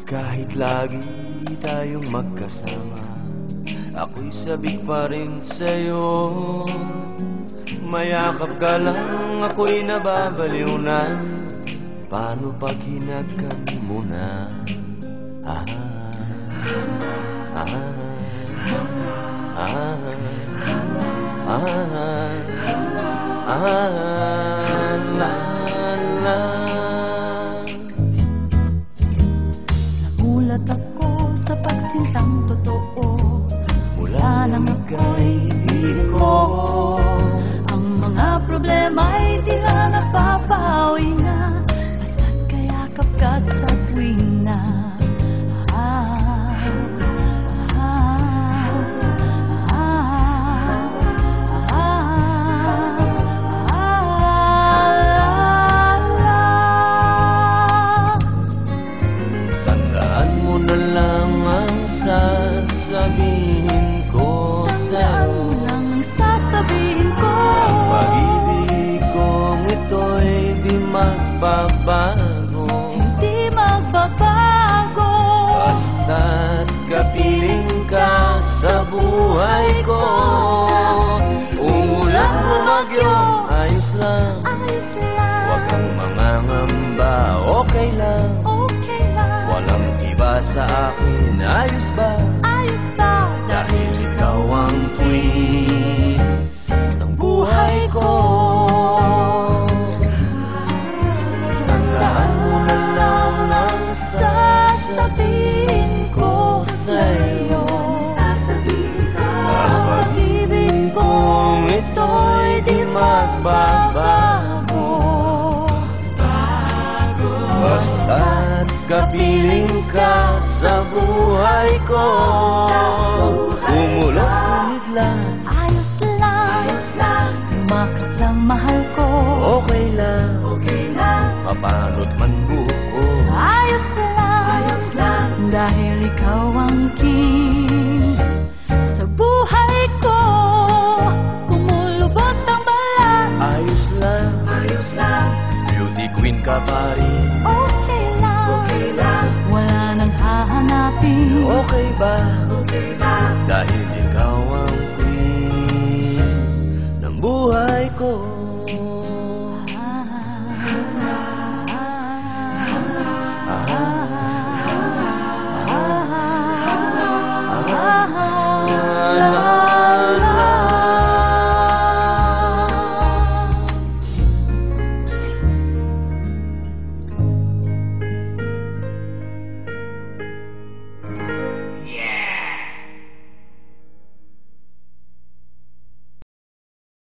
Kahit lagi tayong magkasama, ako'y sabik pa rin sa'yo. Mayakap ka lang, ako'y nababaliw na. Paano pag hinagkan mo na? Ah, ah, ah, la, la. Nagulat ako sa pagsintang totoo mula nang ako'y ibig ko. Ang mga problema'y di na napapawi na, basta't kayakap ka sa tuwing na sasabihin ko sa'yo. Ang sasabihin ko, ang pag-ibig kong ito'y di magbabago. Hindi magbabago. Basta't kapiling ka sa buhay ko. Umulan bumagyo, ayos lang. Ayos lang. Huwag kang mangangamba, okay lang. Okay lang. Walang iba sa akin, ayos ba? Ayos ba? Dahil ikaw ang queen ng buhay ko. Tandaan mo na lang ang sasabihin ko sa'yo. Ang pag-ibig kong ito'y di magbabago. Basta't kapiling ka sa buhay ko. Umulog lang, Ayos lang. ayos lang. Lumakap lang, mahal ko. Okay lang, okay lang. Papanot man buko. Ayos lang. Ayos lang. Dahil ikaw ang king sa buhay ko. Kumulubot ang balat. Ayos lang, ayos lang. Beauty queen ka pa rin. Okay lang. Okay lang. Wala nang hahanapin. Okay ba? Okay lang. Dahil ikaw ang queen ng buhay ko.